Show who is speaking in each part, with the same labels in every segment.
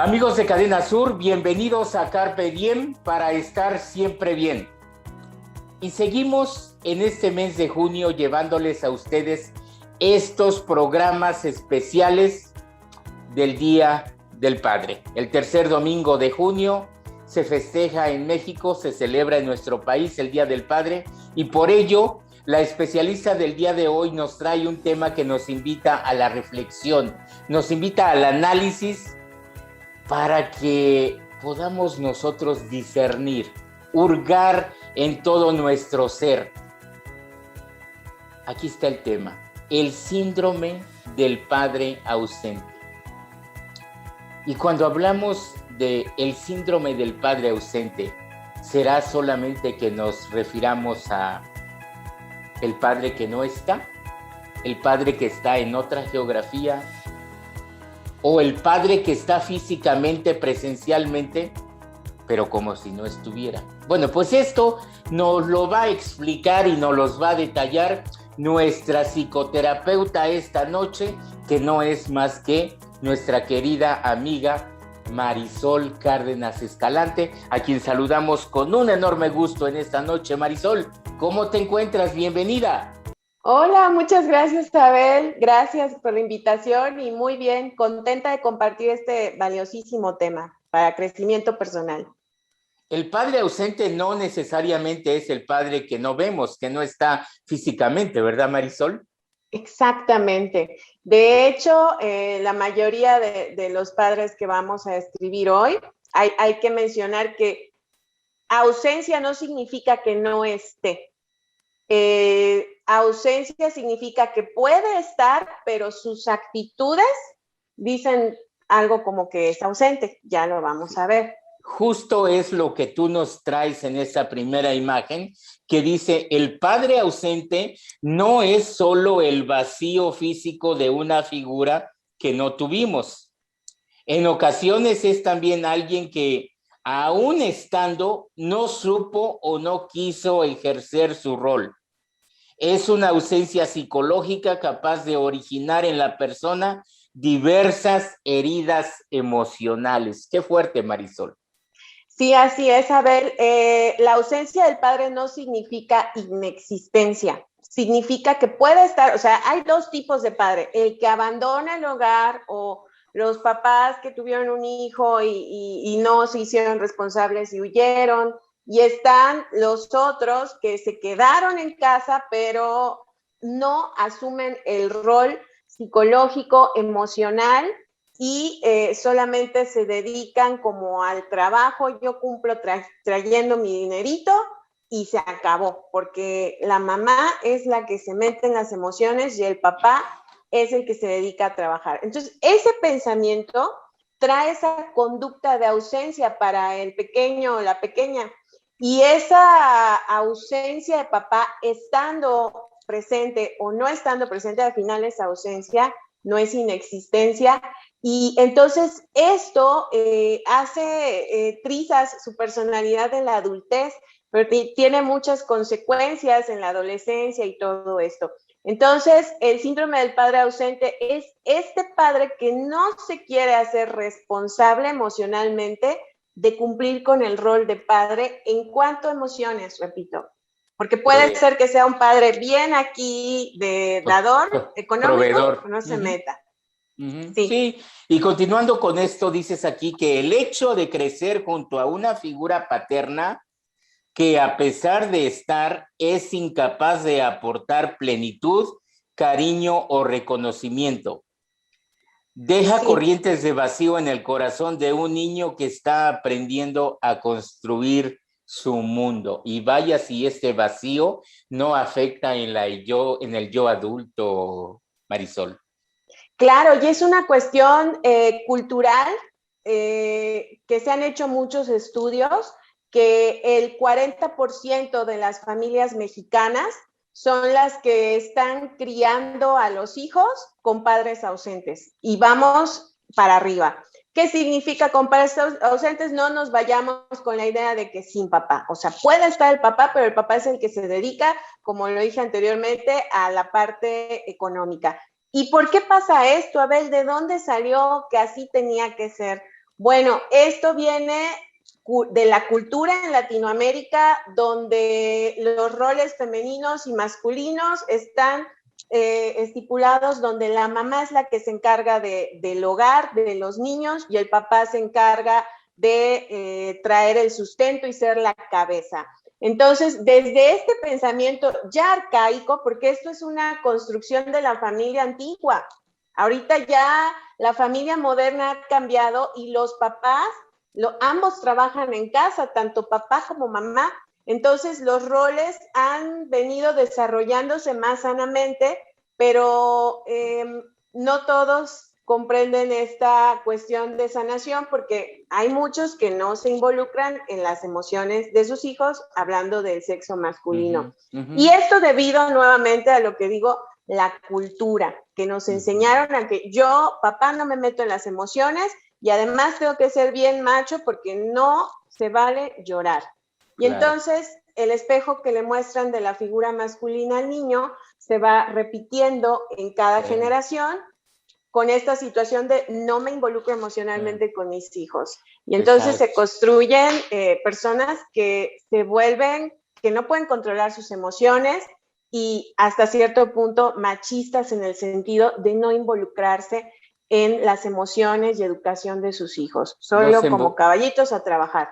Speaker 1: Amigos de Cadena Sur, bienvenidos a Carpe Diem para estar siempre bien. Y seguimos en este mes de junio llevándoles a ustedes estos programas especiales del Día del Padre. El tercer domingo de junio se festeja en México, se celebra en nuestro país el Día del Padre y por ello la especialista del día de hoy nos trae un tema que nos invita a la reflexión, nos invita al análisis para que podamos nosotros discernir, hurgar en todo nuestro ser. Aquí está el tema, el síndrome del padre ausente. Y cuando hablamos de el síndrome del padre ausente, ¿será solamente que nos refiramos a el padre que no está? ¿El padre que está en otra geografía? ¿O el padre que está físicamente, presencialmente, pero como si no estuviera? Bueno, pues esto nos lo va a explicar y nos los va a detallar nuestra psicoterapeuta esta noche, que no es más que nuestra querida amiga Marisol Cárdenas Escalante, a quien saludamos con un enorme gusto en esta noche. Marisol, ¿cómo te encuentras? Bienvenida.
Speaker 2: Hola, muchas gracias, Abel. Gracias por la invitación y muy bien, contenta de compartir este valiosísimo tema para crecimiento personal.
Speaker 1: El padre ausente no necesariamente es el padre que no vemos, que no está físicamente, ¿verdad, Marisol?
Speaker 2: Exactamente. De hecho, la mayoría de los padres que vamos a escribir hoy, hay que mencionar que ausencia no significa que no esté. Ausencia significa que puede estar, pero sus actitudes dicen algo como que es ausente. Ya lo vamos a ver.
Speaker 1: Justo es lo que tú nos traes en esta primera imagen, que dice, el padre ausente no es solo el vacío físico de una figura que no tuvimos. En ocasiones es también alguien que, aún estando, no supo o no quiso ejercer su rol. Es una ausencia psicológica capaz de originar en la persona diversas heridas emocionales. Qué fuerte, Marisol.
Speaker 2: Sí, así es, Abel. La ausencia del padre no significa inexistencia, significa que puede estar, o sea, hay dos tipos de padre, el que abandona el hogar o los papás que tuvieron un hijo y no se hicieron responsables y huyeron, y están los otros que se quedaron en casa, pero no asumen el rol psicológico, emocional, y solamente se dedican como al trabajo, yo cumplo trayendo mi dinerito y se acabó, porque la mamá es la que se mete en las emociones y el papá es el que se dedica a trabajar. Entonces, ese pensamiento trae esa conducta de ausencia para el pequeño o la pequeña, y esa ausencia de papá estando presente o no estando presente, al final esa ausencia no es inexistencia. Y entonces esto hace trizas su personalidad en la adultez, pero tiene muchas consecuencias en la adolescencia y todo esto. Entonces, el síndrome del padre ausente es este padre que no se quiere hacer responsable emocionalmente de cumplir con el rol de padre en cuanto a emociones, repito. Porque puede ser que sea un padre bien aquí de dador económico,
Speaker 1: proveedor.
Speaker 2: no se meta.
Speaker 1: Sí, y continuando con esto, dices aquí que el hecho de crecer junto a una figura paterna que a pesar de estar es incapaz de aportar plenitud, cariño o reconocimiento. Deja corrientes de vacío en el corazón de un niño que está aprendiendo a construir su mundo. Y vaya si este vacío no afecta en el yo adulto, Marisol.
Speaker 2: Claro, y es una cuestión cultural que se han hecho muchos estudios, que el 40% de las familias mexicanas son las que están criando a los hijos con padres ausentes. Y vamos para arriba. ¿Qué significa con padres ausentes? No nos vayamos con la idea de que sin papá. O sea, puede estar el papá, pero el papá es el que se dedica, como lo dije anteriormente, a la parte económica. ¿Y por qué pasa esto, Abel? ¿De dónde salió que así tenía que ser? Bueno, esto viene de la cultura en Latinoamérica, donde los roles femeninos y masculinos están estipulados, donde la mamá es la que se encarga del hogar, de los niños, y el papá se encarga de traer el sustento y ser la cabeza. Entonces, desde este pensamiento ya arcaico, porque esto es una construcción de la familia antigua, ahorita ya la familia moderna ha cambiado y los papás, ambos trabajan en casa, tanto papá como mamá. Entonces los roles han venido desarrollándose más sanamente, pero no todos comprenden esta cuestión de sanación porque hay muchos que no se involucran en las emociones de sus hijos, hablando del sexo masculino. Y esto debido nuevamente a lo que digo, la cultura, que nos enseñaron a que yo, papá, no me meto en las emociones y además tengo que ser bien macho porque no se vale llorar. Y entonces el espejo que le muestran de la figura masculina al niño se va repitiendo en cada generación con esta situación de no me involucro emocionalmente con mis hijos. Y entonces se construyen personas que se vuelven, que no pueden controlar sus emociones y hasta cierto punto machistas en el sentido de no involucrarse en las emociones y educación de sus hijos, solo como caballitos a trabajar.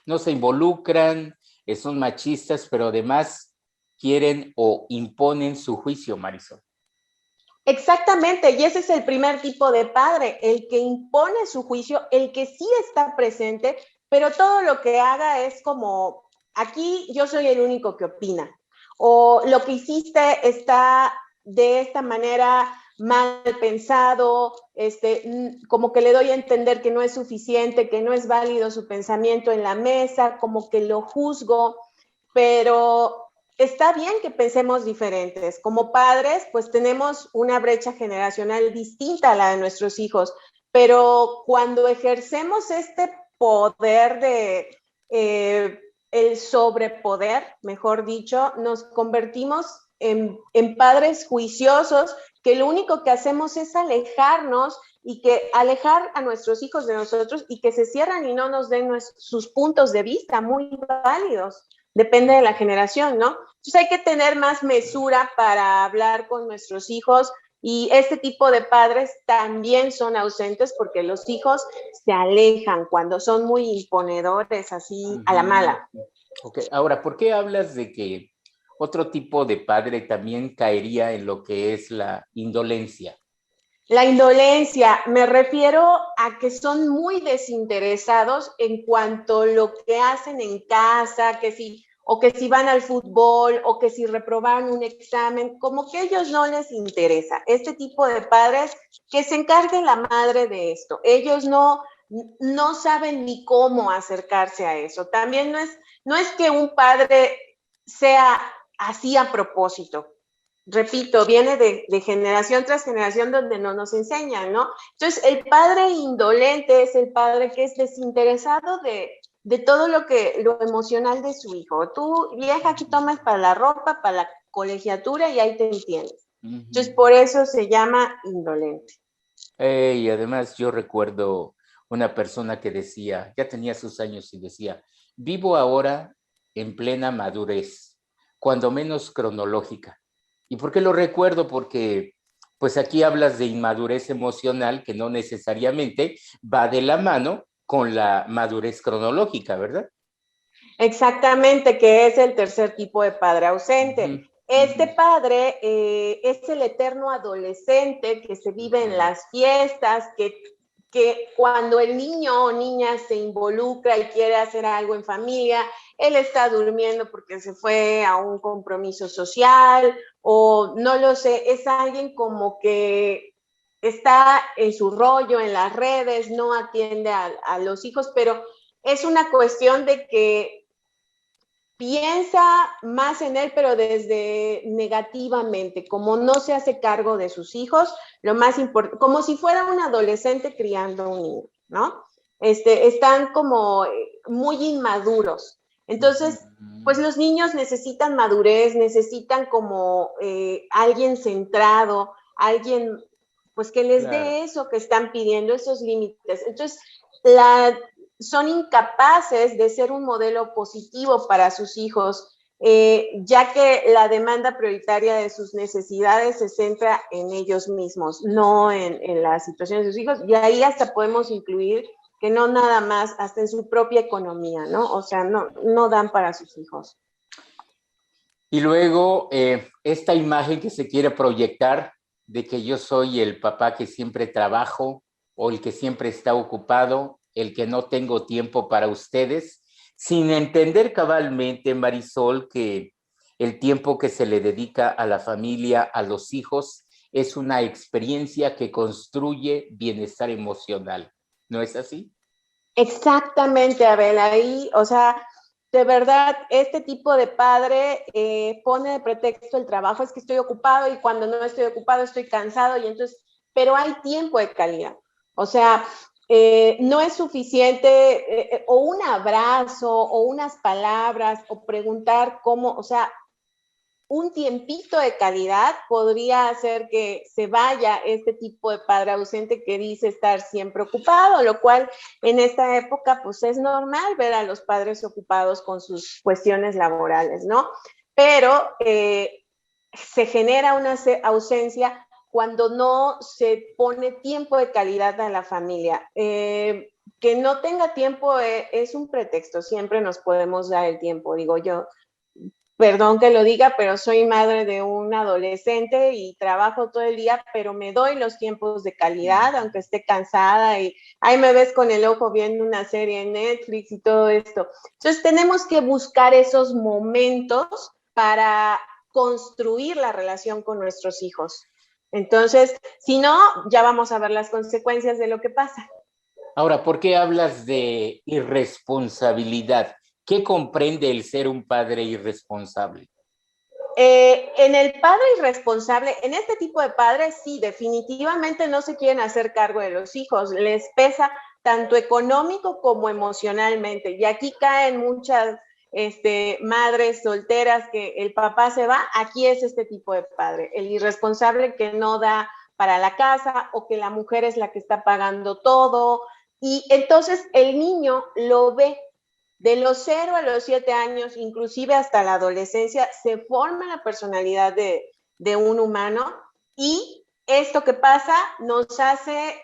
Speaker 1: No se involucran, son machistas, pero además quieren o imponen su juicio, Marisol.
Speaker 2: Exactamente, y ese es el primer tipo de padre, el que impone su juicio, el que sí está presente, pero todo lo que haga es como, aquí yo soy el único que opina, o lo que hiciste está de esta manera mal pensado, como que le doy a entender que no es suficiente, que no es válido su pensamiento en la mesa, como que lo juzgo, pero está bien que pensemos diferentes. Como padres, pues tenemos una brecha generacional distinta a la de nuestros hijos, pero cuando ejercemos este poder de el sobrepoder, mejor dicho, nos convertimos en padres juiciosos que lo único que hacemos es alejarnos y que alejar a nuestros hijos de nosotros y que se cierran y no nos den sus puntos de vista muy válidos. Depende de la generación, ¿no? Entonces hay que tener más mesura para hablar con nuestros hijos y este tipo de padres también son ausentes porque los hijos se alejan cuando son muy imponedores, así a la mala.
Speaker 1: Ok, ahora, ¿por qué hablas de que otro tipo de padre también caería en lo que es la indolencia?
Speaker 2: La indolencia, me refiero a que son muy desinteresados en cuanto a lo que hacen en casa, que si van al fútbol, o que si reprobaron un examen, como que a ellos no les interesa. Este tipo de padres, que se encargue la madre de esto. Ellos no saben ni cómo acercarse a eso. También no es que un padre sea así a propósito. Repito, viene de generación tras generación donde no nos enseñan, ¿no? Entonces, el padre indolente es el padre que es desinteresado de todo lo emocional de su hijo. Tú, vieja, aquí tomas para la ropa, para la colegiatura y ahí te entiendes. Entonces, por eso se llama indolente.
Speaker 1: Y además yo recuerdo una persona que decía, ya tenía sus años y decía, vivo ahora en plena madurez, cuando menos cronológica. ¿Y por qué lo recuerdo? Porque pues aquí hablas de inmadurez emocional que no necesariamente va de la mano con la madurez cronológica, ¿verdad?
Speaker 2: Exactamente, que es el tercer tipo de padre ausente. Este padre es el eterno adolescente que se vive en las fiestas, que cuando el niño o niña se involucra y quiere hacer algo en familia, él está durmiendo porque se fue a un compromiso social o no lo sé, es alguien como que está en su rollo en las redes, no atiende a los hijos, pero es una cuestión de que piensa más en él, pero desde negativamente, como no se hace cargo de sus hijos, lo más importante, como si fuera un adolescente criando un niño, ¿no? Están como muy inmaduros. Entonces, pues los niños necesitan madurez, necesitan como alguien centrado, alguien pues que les dé eso que están pidiendo, esos límites. Entonces, son incapaces de ser un modelo positivo para sus hijos, ya que la demanda prioritaria de sus necesidades se centra en ellos mismos, no en las situaciones de sus hijos, y ahí hasta podemos incluir que no nada más, hasta en su propia economía, ¿no? O sea, no dan para sus hijos.
Speaker 1: Y luego, esta imagen que se quiere proyectar de que yo soy el papá que siempre trabajo o el que siempre está ocupado, el que no tengo tiempo para ustedes, sin entender cabalmente, Marisol, que el tiempo que se le dedica a la familia, a los hijos, es una experiencia que construye bienestar emocional. ¿No es así?
Speaker 2: Exactamente, Abel, ahí, o sea, de verdad, este tipo de padre pone de pretexto el trabajo, es que estoy ocupado y cuando no estoy ocupado estoy cansado y entonces, pero hay tiempo de calidad. O sea, no es suficiente o un abrazo o unas palabras o preguntar cómo, o sea, un tiempito de calidad podría hacer que se vaya este tipo de padre ausente que dice estar siempre ocupado, lo cual en esta época pues es normal ver a los padres ocupados con sus cuestiones laborales, ¿no? Pero se genera una ausencia cuando no se pone tiempo de calidad a la familia. Que no tenga tiempo es un pretexto, siempre nos podemos dar el tiempo, digo yo. Perdón que lo diga, pero soy madre de un adolescente y trabajo todo el día, pero me doy los tiempos de calidad, aunque esté cansada y ahí me ves con el ojo viendo una serie en Netflix y todo esto. Entonces tenemos que buscar esos momentos para construir la relación con nuestros hijos. Entonces, si no, ya vamos a ver las consecuencias de lo que pasa.
Speaker 1: Ahora, ¿por qué hablas de irresponsabilidad? ¿Qué comprende el ser un padre irresponsable?
Speaker 2: En el padre irresponsable, en este tipo de padres, sí, definitivamente no se quieren hacer cargo de los hijos, les pesa tanto económico como emocionalmente. Y aquí caen muchas madres solteras que el papá se va, aquí es este tipo de padre, el irresponsable que no da para la casa o que la mujer es la que está pagando todo. Y entonces el niño lo ve de los 0 a los 7 años, inclusive hasta la adolescencia, se forma la personalidad de un humano y esto que pasa nos hace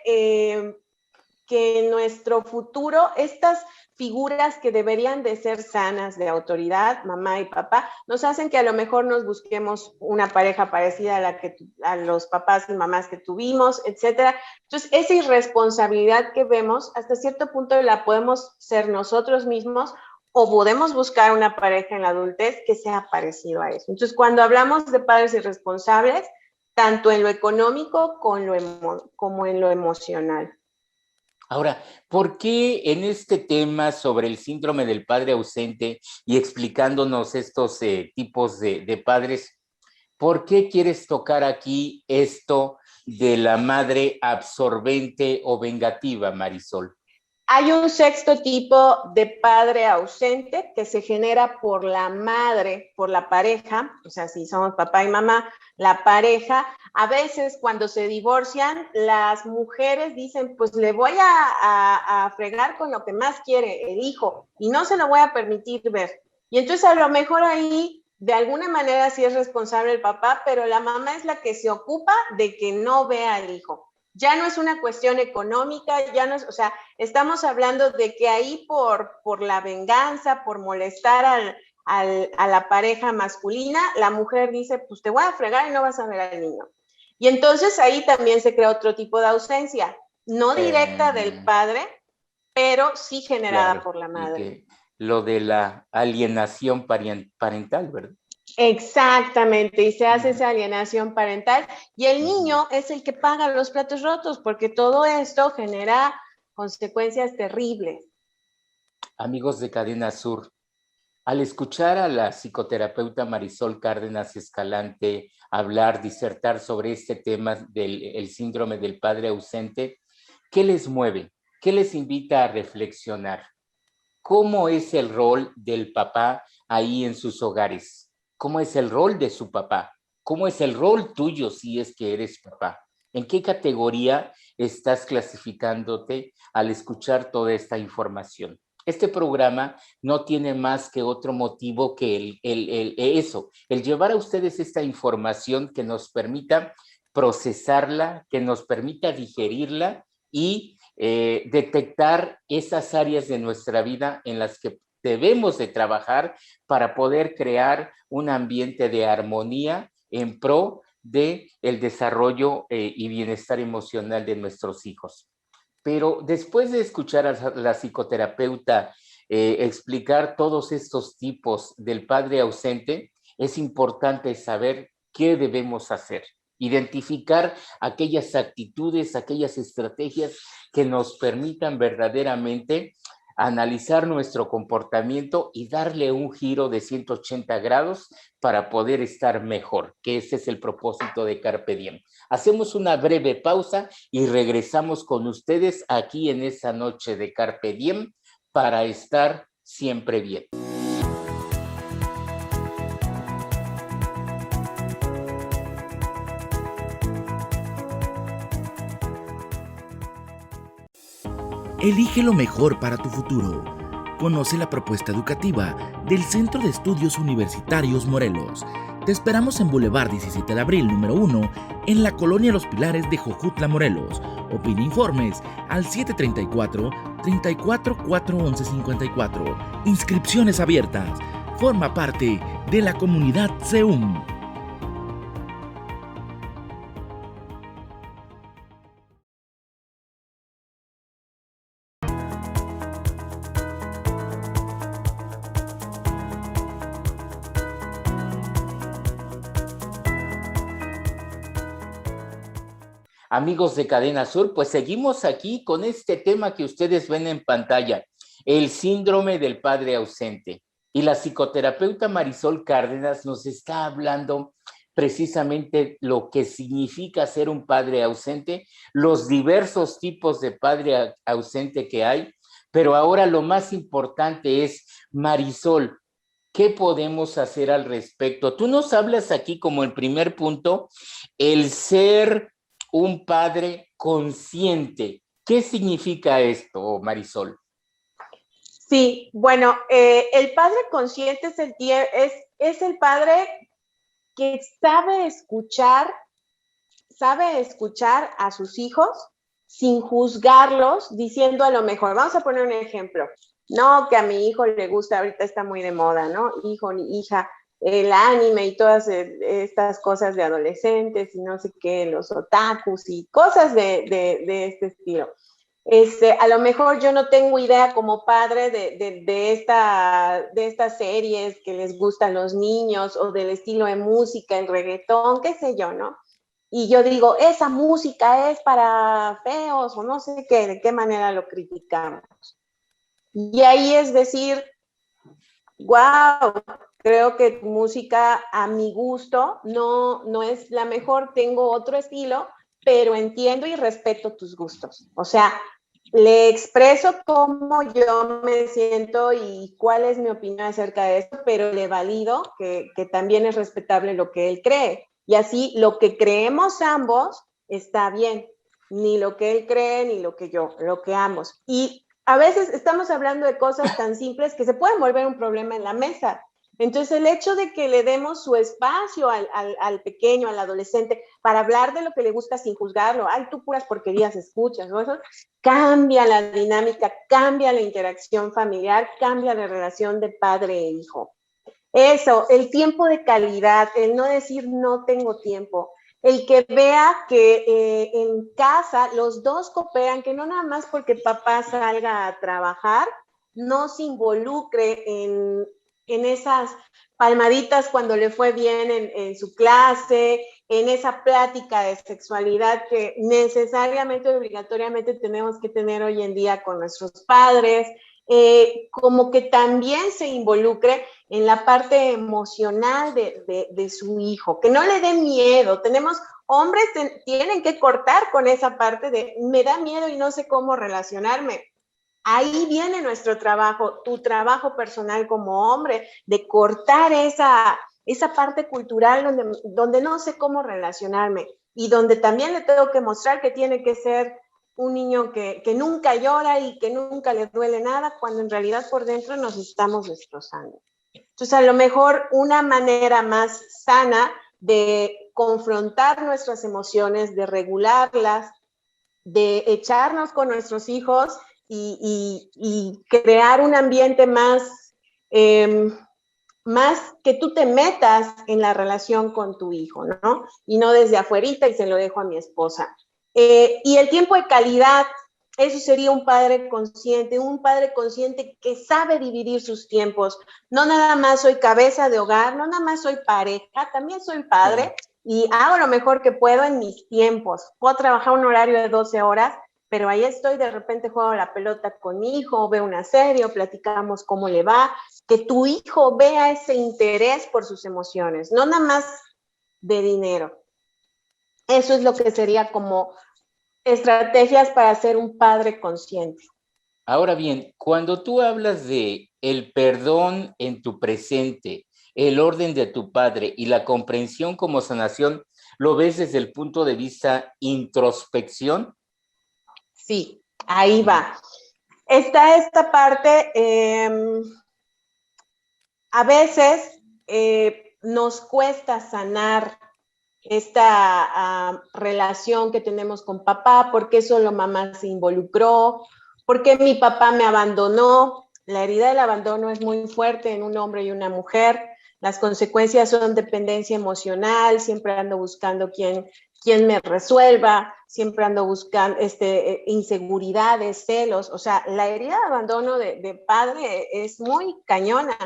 Speaker 2: que en nuestro futuro estas figuras que deberían de ser sanas de autoridad, mamá y papá, nos hacen que a lo mejor nos busquemos una pareja parecida a la que a los papás y mamás que tuvimos, etcétera. Entonces, esa irresponsabilidad que vemos, hasta cierto punto la podemos ser nosotros mismos o podemos buscar una pareja en la adultez que sea parecido a eso. Entonces, cuando hablamos de padres irresponsables, tanto en lo económico como en lo emocional.
Speaker 1: Ahora, ¿por qué en este tema sobre el síndrome del padre ausente y explicándonos estos tipos de padres, por qué quieres tocar aquí esto de la madre absorbente o vengativa, Marisol?
Speaker 2: Hay un sexto tipo de padre ausente que se genera por la madre, por la pareja, o sea, si somos papá y mamá, la pareja, a veces cuando se divorcian, las mujeres dicen, pues le voy a fregar con lo que más quiere el hijo y no se lo voy a permitir ver. Y entonces a lo mejor ahí, de alguna manera sí es responsable el papá, pero la mamá es la que se ocupa de que no vea al hijo. Ya no es una cuestión económica, ya no es, o sea, estamos hablando de que ahí por la venganza, por molestar a la pareja masculina, la mujer dice, pues te voy a fregar y no vas a ver al niño. Y entonces ahí también se crea otro tipo de ausencia, no directa del padre, pero sí generada
Speaker 1: Claro,
Speaker 2: por la
Speaker 1: y
Speaker 2: madre.
Speaker 1: que lo de la alienación parental, ¿verdad?
Speaker 2: Exactamente, y se hace
Speaker 1: Uh-huh.
Speaker 2: esa alienación parental y el niño es el que paga los platos rotos porque todo esto genera consecuencias terribles.
Speaker 1: Amigos de Cadena Sur, al escuchar a la psicoterapeuta Marisol Cárdenas Escalante hablar, disertar sobre este tema del síndrome del padre ausente, ¿qué les mueve? ¿Qué les invita a reflexionar? ¿Cómo es el rol del papá ahí en sus hogares? ¿Cómo es el rol de su papá? ¿Cómo es el rol tuyo si es que eres papá? ¿En qué categoría estás clasificándote al escuchar toda esta información. Este programa no tiene más que otro motivo que el llevar a ustedes esta información que nos permita procesarla, que nos permita digerirla y detectar esas áreas de nuestra vida en las que debemos de trabajar para poder crear un ambiente de armonía en pro del desarrollo y bienestar emocional de nuestros hijos. Pero después de escuchar a la psicoterapeuta explicar todos estos tipos del padre ausente, es importante saber qué debemos hacer, identificar aquellas actitudes, aquellas estrategias que nos permitan verdaderamente analizar nuestro comportamiento y darle un giro de 180 grados para poder estar mejor, que ese es el propósito de Carpe Diem. Hacemos una breve pausa y regresamos con ustedes aquí en esa noche de Carpe Diem para estar siempre bien.
Speaker 3: Elige lo mejor para tu futuro. Conoce la propuesta educativa del Centro de Estudios Universitarios Morelos. Te esperamos en Boulevard 17 de Abril, número 1, en la Colonia Los Pilares de Jojutla, Morelos. O pide informes al 734-34-411-54. Inscripciones abiertas. Forma parte de la comunidad CEUM.
Speaker 1: Amigos de Cadena Sur, pues seguimos aquí con este tema que ustedes ven en pantalla, el síndrome del padre ausente. Y la psicoterapeuta Marisol Cárdenas nos está hablando precisamente lo que significa ser un padre ausente, los diversos tipos de padre ausente que hay, pero ahora lo más importante es, Marisol, ¿qué podemos hacer al respecto? Tú nos hablas aquí como el primer punto, el ser un padre consciente. ¿Qué significa esto, Marisol?
Speaker 2: Sí, bueno, el padre consciente es el padre que sabe escuchar a sus hijos sin juzgarlos, diciendo a lo mejor, vamos a poner un ejemplo, no, que a mi hijo le gusta, ahorita está muy de moda, ¿no? Hijo ni hija, el anime y todas estas cosas de adolescentes y no sé qué, los otakus y cosas de este estilo. A lo mejor yo no tengo idea como padre de estas series que les gustan los niños o del estilo de música, el reggaetón, qué sé yo, ¿no? Y yo digo, esa música es para feos o no sé qué, de qué manera lo criticamos. Y ahí es decir, wow, creo que tu música a mi gusto no es la mejor, tengo otro estilo, pero entiendo y respeto tus gustos. O sea, le expreso cómo yo me siento y cuál es mi opinión acerca de esto, pero le valido que también es respetable lo que él cree. Y así lo que creemos ambos está bien, ni lo que él cree ni lo que yo, lo que ambos. Y a veces estamos hablando de cosas tan simples que se pueden volver un problema en la mesa. Entonces, el hecho de que le demos su espacio al pequeño, al adolescente, para hablar de lo que le gusta sin juzgarlo, ay, tú puras porquerías escuchas, ¿no? Eso cambia la dinámica, cambia la interacción familiar, cambia la relación de padre e hijo. Eso, el tiempo de calidad, el no decir no tengo tiempo, el que vea que en casa los dos cooperan, que no nada más porque papá salga a trabajar, no se involucre en esas palmaditas cuando le fue bien en su clase, en esa plática de sexualidad que necesariamente, obligatoriamente tenemos que tener hoy en día con nuestros padres, como que también se involucre en la parte emocional de su hijo, que no le dé miedo. Tenemos hombres tienen que cortar con esa parte de me da miedo y no sé cómo relacionarme. Ahí viene nuestro trabajo, tu trabajo personal como hombre, de cortar esa parte cultural donde no sé cómo relacionarme y donde también le tengo que mostrar que tiene que ser un niño que nunca llora y que nunca le duele nada, cuando en realidad por dentro nos estamos destrozando. Entonces, a lo mejor una manera más sana de confrontar nuestras emociones, de regularlas, de echarnos con nuestros hijos y crear un ambiente más que tú te metas en la relación con tu hijo, ¿no? Y no desde afuerita y se lo dejo a mi esposa. Y el tiempo de calidad, eso sería un padre consciente que sabe dividir sus tiempos. No nada más soy cabeza de hogar, no nada más soy pareja, también soy padre y hago lo mejor que puedo en mis tiempos. Puedo trabajar un horario de 12 horas, pero ahí estoy, de repente juego la pelota con mi hijo, veo una serie, o platicamos cómo le va, que tu hijo vea ese interés por sus emociones, no nada más de dinero. Eso es lo que sería como estrategias para ser un padre consciente.
Speaker 1: Ahora bien, cuando tú hablas de el perdón en tu presente, el orden de tu padre y la comprensión como sanación, ¿lo ves desde el punto de vista introspección?
Speaker 2: Sí, ahí va. Está esta parte, a veces nos cuesta sanar esta relación que tenemos con papá, por qué solo mamá se involucró, por qué mi papá me abandonó. La herida del abandono es muy fuerte en un hombre y una mujer. Las consecuencias son dependencia emocional, siempre ando buscando quién me resuelva, siempre ando buscando inseguridades, celos. O sea, la herida de abandono de padre es muy cañona.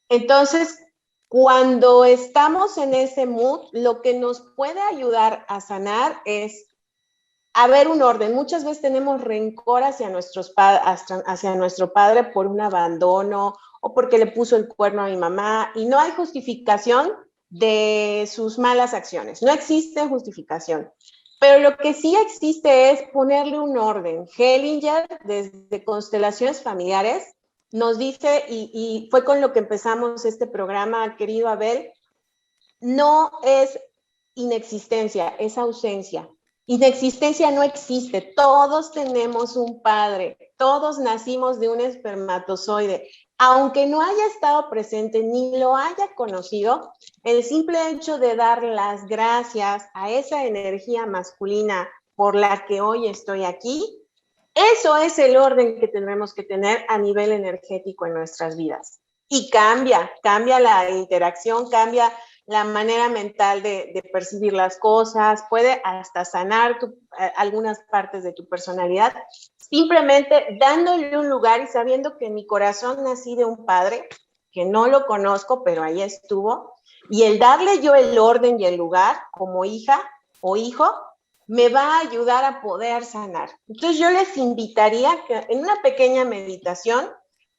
Speaker 2: Entonces, cuando estamos en ese mood, lo que nos puede ayudar a sanar es haber un orden. Muchas veces tenemos rencor hacia nuestro padre por un abandono o porque le puso el cuerno a mi mamá y no hay justificación de sus malas acciones. No existe justificación. Pero lo que sí existe es ponerle un orden. Hellinger, desde Constelaciones Familiares, nos dice, y fue con lo que empezamos este programa, querido Abel, no es inexistencia, es ausencia. Inexistencia no existe, todos tenemos un padre, todos nacimos de un espermatozoide. Aunque no haya estado presente ni lo haya conocido, el simple hecho de dar las gracias a esa energía masculina por la que hoy estoy aquí, eso es el orden que tendremos que tener a nivel energético en nuestras vidas. Y cambia la interacción, cambia la manera mental de percibir las cosas, puede hasta sanar algunas partes de tu personalidad, simplemente dándole un lugar y sabiendo que en mi corazón nací de un padre, que no lo conozco, pero ahí estuvo, y el darle yo el orden y el lugar como hija o hijo, me va a ayudar a poder sanar. Entonces yo les invitaría que en una pequeña meditación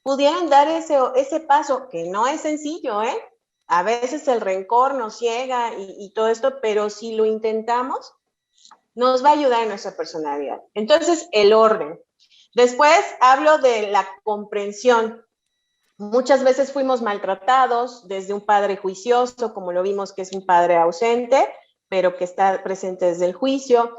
Speaker 2: pudieran dar ese paso, que no es sencillo, ¿eh? A veces el rencor nos ciega y todo esto, pero si lo intentamos, nos va a ayudar en nuestra personalidad. Entonces, el orden. Después hablo de la comprensión. Muchas veces fuimos maltratados desde un padre juicioso, como lo vimos que es un padre ausente, pero que está presente desde el juicio,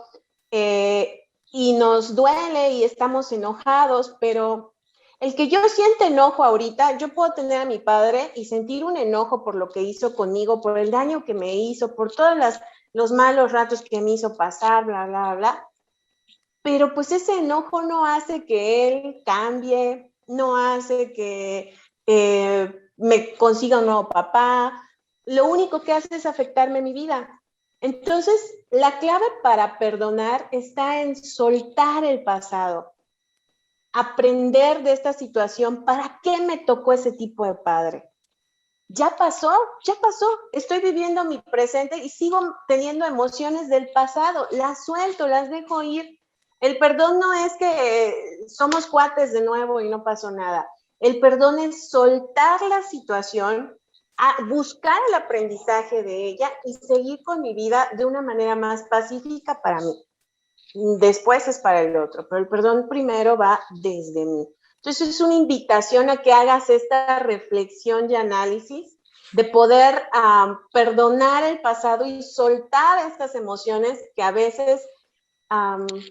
Speaker 2: y nos duele y estamos enojados, pero el que yo sienta enojo ahorita, yo puedo tener a mi padre y sentir un enojo por lo que hizo conmigo, por el daño que me hizo, por todos los malos ratos que me hizo pasar, bla, bla, bla, pero pues ese enojo no hace que él cambie, no hace que me consiga un nuevo papá, lo único que hace es afectarme mi vida. Entonces, la clave para perdonar está en soltar el pasado, aprender de esta situación, ¿para qué me tocó ese tipo de padre? Ya pasó, estoy viviendo mi presente y sigo teniendo emociones del pasado, las suelto, las dejo ir. El perdón no es que somos cuates de nuevo y no pasó nada. El perdón es soltar la situación, buscar el aprendizaje de ella y seguir con mi vida de una manera más pacífica para mí. Después es para el otro, pero el perdón primero va desde mí. Entonces es una invitación a que hagas esta reflexión y análisis de poder perdonar el pasado y soltar estas emociones que a veces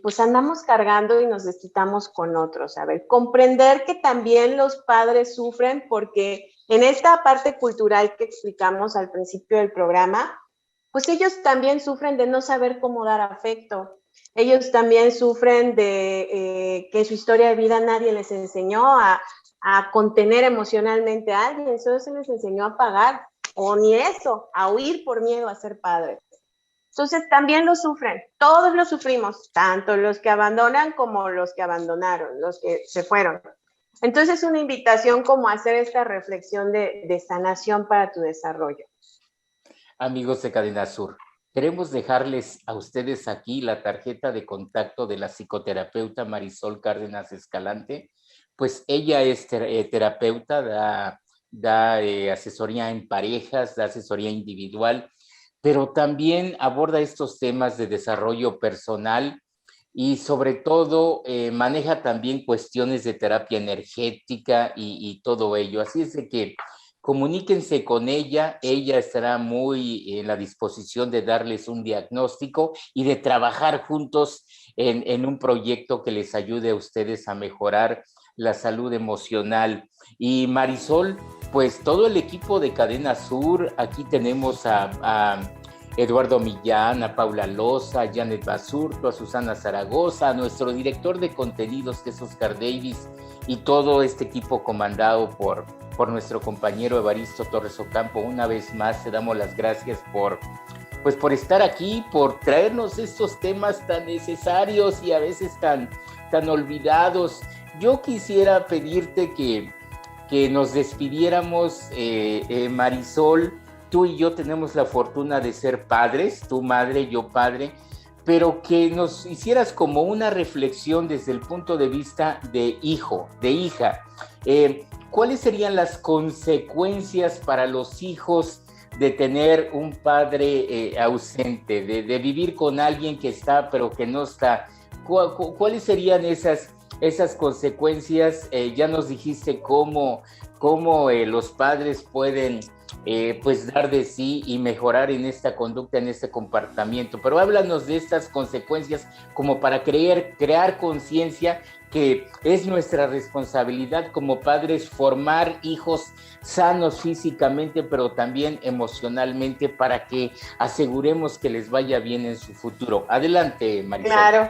Speaker 2: pues andamos cargando y nos desquitamos con otros. A ver, comprender que también los padres sufren, porque en esta parte cultural que explicamos al principio del programa, pues ellos también sufren de no saber cómo dar afecto. Ellos también sufren de que en su historia de vida nadie les enseñó a contener emocionalmente a alguien, solo se les enseñó a pagar, o ni eso, a huir por miedo a ser padres. Entonces también lo sufren, todos lo sufrimos, tanto los que abandonan como los que abandonaron, los que se fueron. Entonces una invitación como a hacer esta reflexión de sanación para tu desarrollo.
Speaker 1: Amigos de Cadena Sur, queremos dejarles a ustedes aquí la tarjeta de contacto de la psicoterapeuta Marisol Cárdenas Escalante. Pues ella es terapeuta, da asesoría en parejas, da asesoría individual, pero también aborda estos temas de desarrollo personal y sobre todo maneja también cuestiones de terapia energética y todo ello. Así es de que comuníquense con ella estará muy en la disposición de darles un diagnóstico y de trabajar juntos en un proyecto que les ayude a ustedes a mejorar la salud emocional. Y Marisol, pues todo el equipo de Cadena Sur, aquí tenemos a Eduardo Millán, a Paula Loza, a Janet Basurto, a Susana Zaragoza, a nuestro director de contenidos, que es Oscar Davis, y todo este equipo comandado por nuestro compañero Evaristo Torres Ocampo. Una vez más te damos las gracias por estar aquí, por traernos estos temas tan necesarios y a veces tan olvidados. Yo quisiera pedirte que nos despidiéramos, Marisol. Tú y yo tenemos la fortuna de ser padres, tú madre, yo padre, pero que nos hicieras como una reflexión desde el punto de vista de hijo, de hija. ¿Cuáles serían las consecuencias para los hijos de tener un padre ausente, de vivir con alguien que está pero que no está? ¿Cuáles serían esas consecuencias? Ya nos dijiste cómo los padres pueden pues dar de sí y mejorar en esta conducta, en este comportamiento, pero háblanos de estas consecuencias como para crear conciencia que es nuestra responsabilidad como padres formar hijos sanos físicamente, pero también emocionalmente, para que aseguremos que les vaya bien en su futuro. Adelante, Marisol.
Speaker 2: Claro.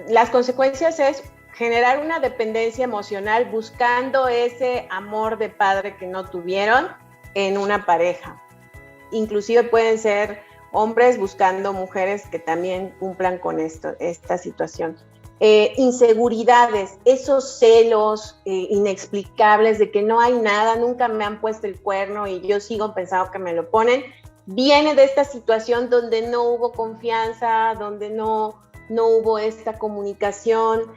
Speaker 2: Las consecuencias es generar una dependencia emocional buscando ese amor de padre que no tuvieron en una pareja. Inclusive pueden ser hombres buscando mujeres que también cumplan con esta situación. Inseguridades, esos celos inexplicables de que no hay nada, nunca me han puesto el cuerno y yo sigo pensando que me lo ponen, viene de esta situación donde no hubo confianza, donde no hubo esta comunicación.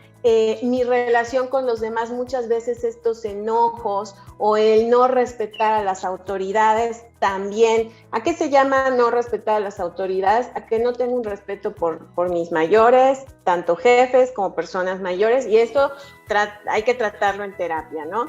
Speaker 2: Mi relación con los demás, muchas veces estos enojos o el no respetar a las autoridades también. ¿A qué se llama no respetar a las autoridades? A que no tengo un respeto por mis mayores, tanto jefes como personas mayores, y esto hay que tratarlo en terapia, ¿no?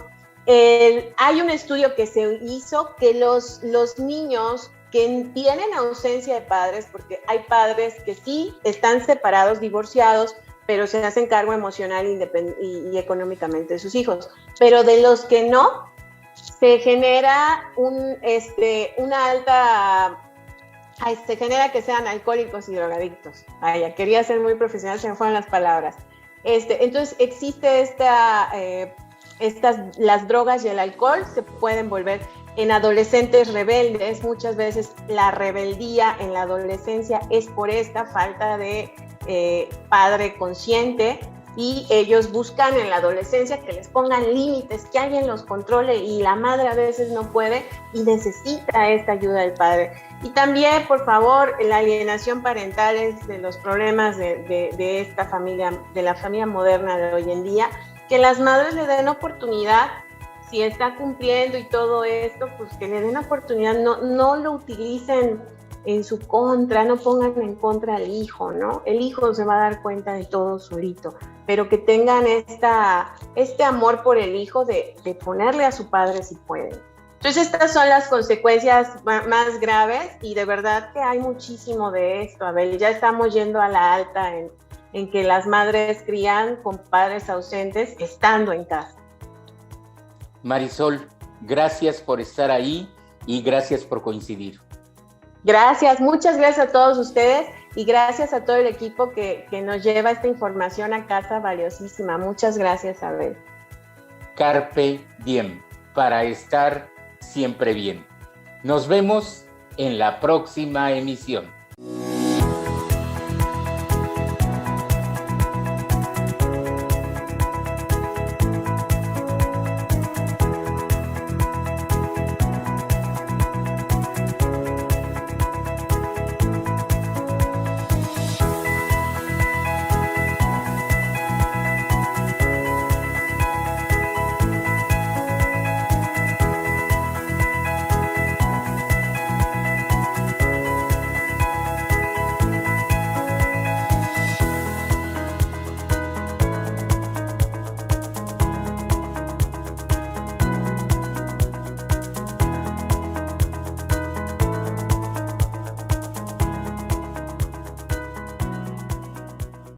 Speaker 2: Hay un estudio que se hizo que los niños que tienen ausencia de padres, porque hay padres que sí están separados, divorciados, pero se hacen cargo emocional y económicamente de sus hijos. Pero de los que no, se genera se genera que sean alcohólicos y drogadictos. Ya quería ser muy profesional, se me fueron las palabras. Entonces existe las drogas y el alcohol se pueden volver en adolescentes rebeldes. Muchas veces la rebeldía en la adolescencia es por esta falta de padre consciente, y ellos buscan en la adolescencia que les pongan límites, que alguien los controle, y la madre a veces no puede y necesita esta ayuda del padre. Y también, por favor, la alienación parental es de los problemas de esta familia, de la familia moderna de hoy en día, que las madres le den oportunidad. Si está cumpliendo y todo esto, pues que le den oportunidad, no lo utilicen en su contra, no pongan en contra al hijo, ¿no? El hijo se va a dar cuenta de todo solito, pero que tengan este amor por el hijo de ponerle a su padre si pueden. Entonces, estas son las consecuencias más graves y de verdad que hay muchísimo de esto, Abel. Ya estamos yendo a la alta en que las madres crían con padres ausentes estando en casa.
Speaker 1: Marisol, gracias por estar ahí y gracias por coincidir.
Speaker 2: Gracias, muchas gracias a todos ustedes y gracias a todo el equipo que nos lleva esta información a casa valiosísima. Muchas gracias, Abel.
Speaker 1: Carpe diem, para estar siempre bien. Nos vemos en la próxima emisión.